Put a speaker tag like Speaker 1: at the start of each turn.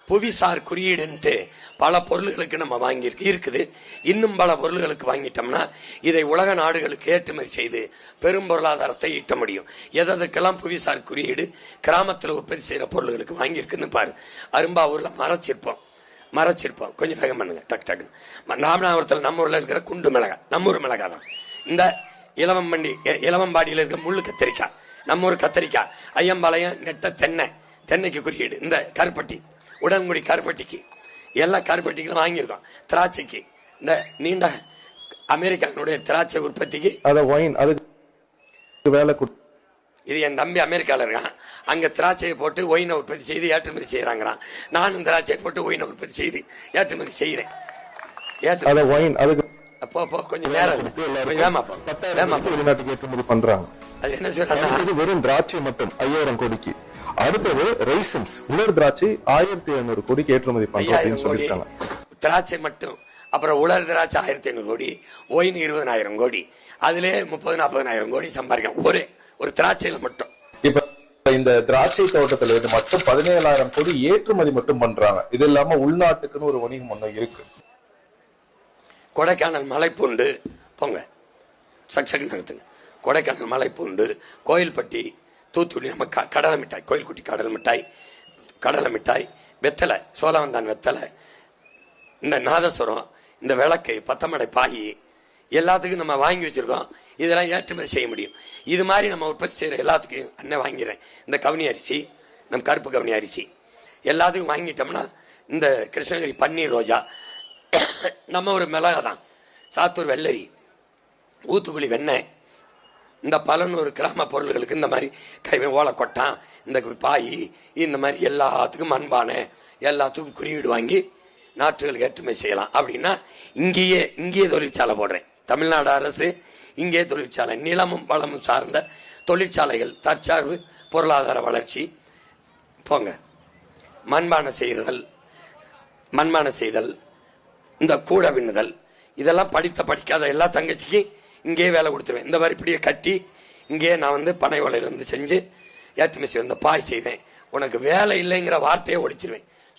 Speaker 1: புவிசார் குறியீடுன்ட்டு பல பொருள்களுக்கு நம்ம வாங்கி இருக்குது. இன்னும் பல பொருள்களுக்கு வாங்கிட்டோம்னா இதை உலக நாடுகளுக்கு ஏற்றுமதி செய்து பெரும் பொருளாதாரத்தை ஈட்ட முடியும். எதற்கெல்லாம் புவிசார் குறியீடு கிராமத்தில் உற்பத்தி செய்யற பொருள்களுக்கு வாங்கியிருக்குன்னு பாரு. அரும்பாவூர்ல மரச்சிற்பம் கொஞ்சம் வேகம் பண்ணுங்க. டக் டக்குன்னு ராமநாதபுரத்தில் நம்ம ஊர்ல இருக்கிற குண்டு மிளகாய் நம்ம ஊர் மிளகாய் தான். இந்த இளவம்பாடியில் இருக்கிற முள்ளு கத்திரிக்காய் நம்ம ஊர் கத்திரிக்காய். ஐயம்பாளையம் நெட்ட தென்னைக்கு குறியீடு. இந்த கருப்பட்டி உடன்குடி கருப்பட்டிக்கு எல்லா கருப்பட்டிகளும் வாங்கியிருக்கோம். திராட்சைக்கு இந்த நீண்ட அமெரிக்காவுடைய திராட்சை உற்பத்திக்கு இது என் தம்பி அமெரிக்காவில் இருக்கான். அங்க திராட்சையை போட்டு ஒயினை உற்பத்தி செய்து ஏற்றுமதி செய்யறாங்கிறான். நானும் திராட்சையை போட்டு ஒயினை உற்பத்தி செய்து ஏற்றுமதி செய்யறேன். கொஞ்சம் நேரம்
Speaker 2: ஏற்றுமதி பண்றாங்க.
Speaker 1: அது என்ன சொல்றாங்க?
Speaker 2: வெறும் திராட்சை மட்டும் 5000 கோடிக்கு. அடுத்தது ரைசன்ஸ் உலர் திராட்சை 1500 கோடிக்கு ஏற்றுமதி பண்றாங்க.
Speaker 1: திராட்சை மட்டும். அப்புறம் உலர் திராட்சை 1500 கோடி, ஒயின் 20000 கோடி, அதுல 30,000-40,000 கோடி சம்பாதிக்கலாம் ஒரு திராட்சையில மட்டும்.
Speaker 2: இப்ப இந்த திராட்சை தோட்டத்துல இருந்து மட்டும் 17,000 கோடி ஏற்றுமதி மட்டும் பண்றாங்க. இது இல்லாம உள்நாட்டுக்குன்னு ஒரு வணிகம் ஒண்ணு இருக்கு.
Speaker 1: கொடைக்கானல் மலைப்பூண்டு போங்க, சக்சக்கு நகர்த்துங்க. கொடைக்கானல் மலைப்பூண்டு, கோயில்பட்டி, தூத்துக்குடி நம்ம கடலை மிட்டாய், கோயில்குட்டி கடலை மிட்டாய், வெத்தலை, சோழவந்தான் வெத்தலை, இந்த நாதஸ்வரம், இந்த விளக்கு, பத்தமடை பாய் எல்லாத்துக்கும் நம்ம வாங்கி வச்சிருக்கோம். இதெல்லாம் ஏற்றுமதி செய்ய முடியும். இது மாதிரி நம்ம உற்பத்தி செய்யற எல்லாத்துக்கும் அண்ணன் வாங்கிறேன். இந்த கவனி அரிசி, நம்ம கருப்பு கவனி அரிசி எல்லாத்துக்கும் வாங்கிட்டோம்னா இந்த கிருஷ்ணகிரி பன்னீர் ரோஜா, நம்ம ஒரு மிளகா தான், சாத்தூர் வெள்ளரி, ஊத்துக்குழி வெண்ணெய், இந்த பலனூர் கிராம பொருள்களுக்கு இந்த மாதிரி ஓலை கொட்டான், இந்த பாய், இந்த மாதிரி எல்லாத்துக்கும் மண்பானை எல்லாத்துக்கும் குறியீடு வாங்கி நாட்டுகளுக்கு ஏற்றுமதி செய்யலாம். அப்படின்னா இங்கேயே தொழிற்சாலை போடுறேன். தமிழ்நாடு அரசு இங்கே தொழிற்சாலை, நிலமும் வளமும் சார்ந்த தொழிற்சாலைகள், தற்சார்பு பொருளாதார வளர்ச்சி போங்க. மண்பானை செய்தல், இந்த கூட பின்னுதல், இதெல்லாம் படிக்காத எல்லா தங்கச்சிக்கு இங்கே வேலை கொடுத்துருவேன். இந்த மாதிரி இப்படியே கட்டி இங்கே நான் பனை ஓலையில செஞ்சு ஏற்றுமதி செய்வேன். இந்த பாய் செய்வேன். உனக்கு வேலை இல்லைங்கிற வார்த்தையை ஒழிச்சிருவேன்.